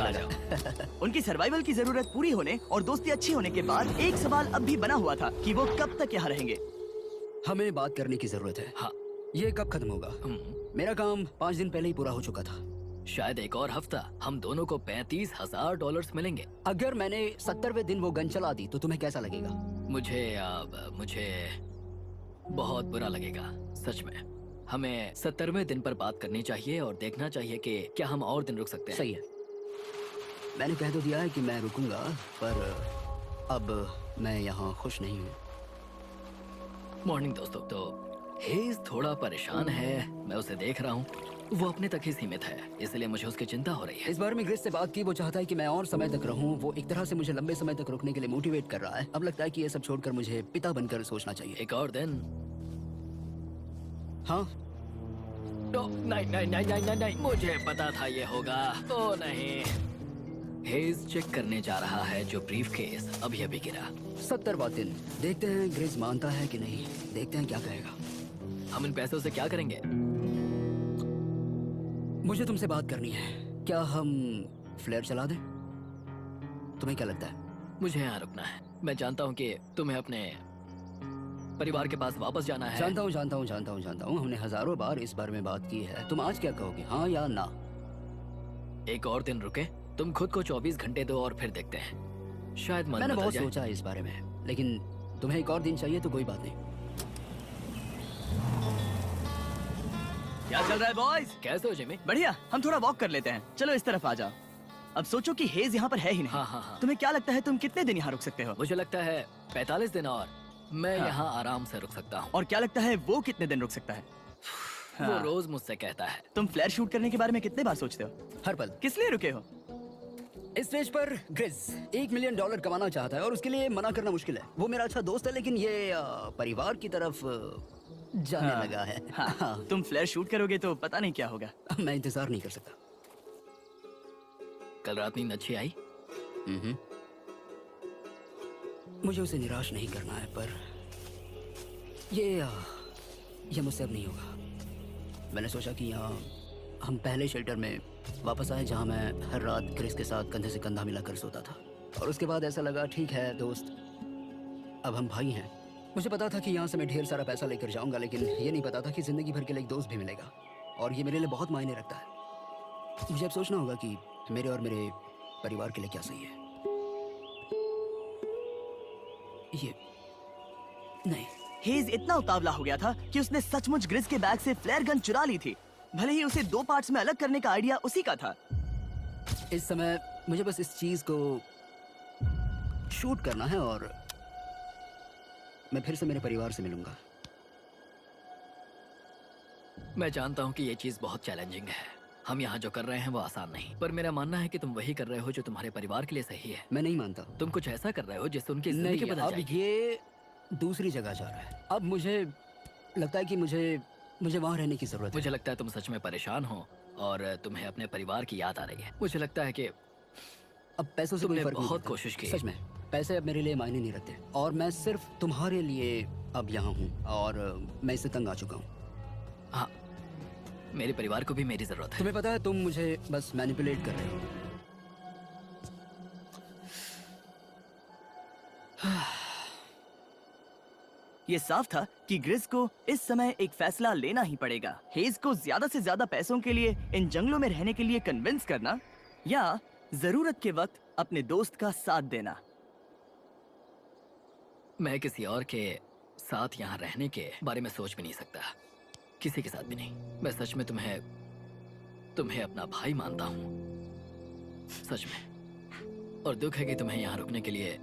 आ लगा। उनकी सर्वाइवल की जरूरत पूरी होने और दोस्ती अच्छी होने के बाद एक सवाल अब भी बना हुआ था कि वो कब तक यहाँ रहेंगे। हमें बात करने की जरूरत है। हाँ। ये कब खत्म होगा? मेरा काम 5 दिन पहले ही पूरा हो चुका था। शायद एक और हफ्ता। हम दोनों को $35,000 मिलेंगे। अगर मैंने 70वें दिन वो गन चला दी तो तुम्हें कैसा लगेगा? मुझे बहुत बुरा लगेगा, सच में। हमें 70वें दिन पर बात करनी चाहिए और देखना चाहिए कि क्या हम और दिन रुक सकते हैं। सही है। मैंने कह तो दिया है कि मैं रुकूंगा, पर अब मैं यहाँ खुश नहीं हूँ। मॉर्निंग दोस्तों। तो हेज थोड़ा परेशान है, मैं उसे देख रहा हूँ। वो अपने तक ही सीमित है, इसलिए मुझे उसकी चिंता हो रही है। इस बार में ग्रेस से बात की, वो चाहता है कि मैं और समय तक रहूं। वो एक तरह से मुझे लंबे समय तक रुकने के लिए मोटिवेट कर रहा है। अब लगता है कि ये सब छोड़कर मुझे पिता बनकर सोचना चाहिए। एक और दिन? हाँ। नहीं, मुझे पता था ये होगा। ओ नहीं। हेज चेक करने जा रहा है जो ब्रीफ केस अभी अभी गिरा। 70वां दिन। देखते हैं ग्रेस मानता है कि नहीं। देखते हैं क्या कहेगा। हम इन पैसों से क्या करेंगे? मुझे तुमसे बात करनी है। क्या हम फ्लेयर चला दें? तुम्हें क्या लगता है? मुझे यहाँ रुकना है। मैं जानता हूँ कि तुम्हें अपने परिवार के पास वापस जाना है। जानता हूँ। हमने हजारों बार इस बारे में बात की है। तुम आज क्या कहोगे, हाँ या ना? एक और दिन रुके। तुम खुद को 24 घंटे दो और फिर देखते हैं। शायद मन मैंने बदल बहुत जाए। सोचा है इस बारे में, लेकिन तुम्हें एक और दिन चाहिए तो कोई बात नहीं। क्या चल रहा है बॉयज? कैसे हो जिमी? बढ़िया। हम थोड़ा वॉक कर लेते हैं। चलो इस तरफ आ जाओ। अब सोचो कि हेज यहाँ पर है ही नहीं। हाँ। तुम्हें क्या लगता है तुम कितने दिन यहाँ रुक सकते हो? मुझे लगता है 45 दिन और मैं हाँ। यहाँ आराम से रुक सकता हूँ। और क्या लगता है वो कितने दिन रुक सकता है? वो रोज मुझसे कहता है। तुम फ्लेयर शूट करने के बारे में कितने बार सोचते हो? हर पल। किस लिए रुके हो? इस स्टेज पर ग्रिज $1 मिलियन कमाना चाहता है और उसके लिए मना करना मुश्किल है। वो मेरा अच्छा दोस्त है, लेकिन ये परिवार की तरफ जाने लगा है। हाँ। तुम फ्लेयर शूट करोगे तो पता नहीं क्या होगा। मैं इंतजार नहीं कर सकता। कल रात नींद अच्छी आई? मुझे उसे निराश नहीं करना है, पर ये मुझसे अब नहीं होगा। मैंने सोचा कि यहाँ हम पहले शेल्टर में वापस आए जहाँ मैं हर रात क्रिस के साथ कंधे से कंधा मिलाकर सोता था। और उसके बाद ऐसा लगा, ठीक है दोस्त, अब हम भाई हैं। मुझे पता था कि यहाँ से मैं ढेर सारा पैसा लेकर जाऊंगा, लेकिन ये नहीं पता था कि जिंदगी भर के लिए एक दोस्त भी मिलेगा। और ये मेरे लिए बहुत मायने रखता है। मुझे अब सोचना होगा कि मेरे और मेरे परिवार के लिए क्या सही है। ये नहीं। हेज इतना उतावला हो गया था कि उसने सचमुच ग्रिस के बैग से फ्लेयर गन चुरा ली थी, भले ही उसे 2 पार्ट्स में अलग करने का आइडिया उसी का था। इस समय मुझे बस इस चीज को शूट करना है और मैं फिर से मेरे परिवार से मिलूंगा। मैं जानता हूँ कि ये चीज बहुत चैलेंजिंग है। हम यहाँ जो कर रहे हैं वो आसान नहीं, पर मेरा मानना है कि तुम वही कर रहे हो जो तुम्हारे परिवार के लिए सही है। मैं नहीं मानता। तुम कुछ ऐसा कर रहे हो जिससे उनकी जिंदगी बदल अब जाएगी। ये दूसरी जगह जा रहा है। अब मुझे लगता है कि मुझे वहाँ रहने की जरूरत है। मुझे लगता है तुम सच में परेशान हो और तुम्हें अपने परिवार की याद आ रही है। मुझे लगता है कि अब पैसों से कोई तुमने फर्क नहीं बहुत पड़ता। कोशिश की। सच में पैसे अब मेरे लिए मायने नहीं रखते और मैं सिर्फ तुम्हारे लिए अब यहाँ हूँ और मैं इससे तंग आ चुका हूँ। हाँ, मेरे परिवार को भी मेरी जरूरत है। तुम्हें पता है, तुम मुझे बस मैनिपुलेट कर रहे हो। ये साफ था कि ग्रिस को इस समय एक फैसला लेना ही पड़ेगा। हेज को ज्यादा से ज्यादा पैसों के लिए इन जंगलों में रहने के लिए कन्विंस करना या जरूरत के वक्त अपने दोस्त का साथ देना। मैं किसी और के साथ यहाँ रहने के बारे में सोच भी नहीं सकता, किसी के साथ भी नहीं। मैं सच में तुम्हें अपना भाई मानता हूँ, सच में। और दुख है कि तुम्हें यहाँ रुकने के लिए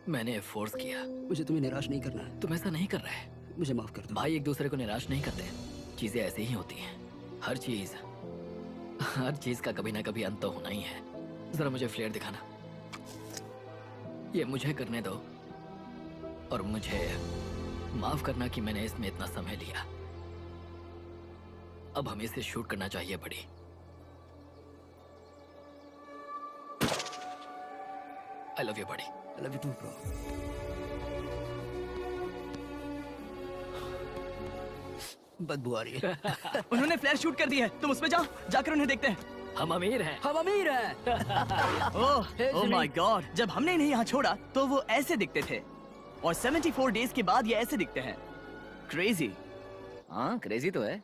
मैंने फोर्स किया। मुझे तुम्हें निराश नहीं करना है। तुम ऐसा नहीं कर रहे। मुझे माफ कर दो। भाई एक दूसरे को निराश नहीं करते, चीजें ऐसे ही होती हैं। हर चीज का कभी ना कभी अंत तो होना ही है। जरा मुझे फ्लेयर दिखाना। ये मुझे करने दो और मुझे माफ करना कि मैंने इसमें इतना समय लिया। अब हमें इसे शूट करना चाहिए बड़ी। I love you buddy। I love you too bro। बदबू आ रही है। उन्होंने फ्लैश शूट कर दी है। तुम उसमें जाओ, जाकर उन्हें देखते हैं। हम अमीर हैं। हम अमीर हैं। ओह माय गॉड, जब हमने इन्हें यहाँ छोड़ा तो वो ऐसे दिखते थे और 74 डेज के बाद ये ऐसे दिखते हैं। क्रेजी। हाँ क्रेजी तो है।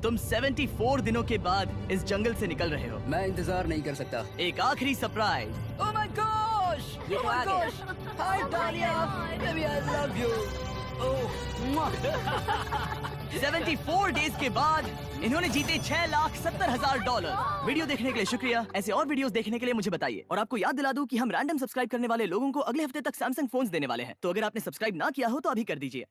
तुम 74 दिनों के बाद इस जंगल से निकल रहे हो। मैं इंतजार नहीं कर सकता। एक आखिरी सरप्राइज। ओह माय गॉश, ये तो आ गया। हाय डालिया, baby I love you. Oh 74 days के बाद इन्होंने जीते $6,70,000। वीडियो देखने के लिए शुक्रिया। ऐसे और वीडियोस देखने के लिए मुझे बताइए। और आपको याद दिला दूं कि हम रैंडम सब्सक्राइब करने वाले लोगों को अगले हफ्ते तक सैमसंग फोन्स देने वाले हैं। तो अगर आपने सब्सक्राइब ना किया हो तो अभी कर दीजिए।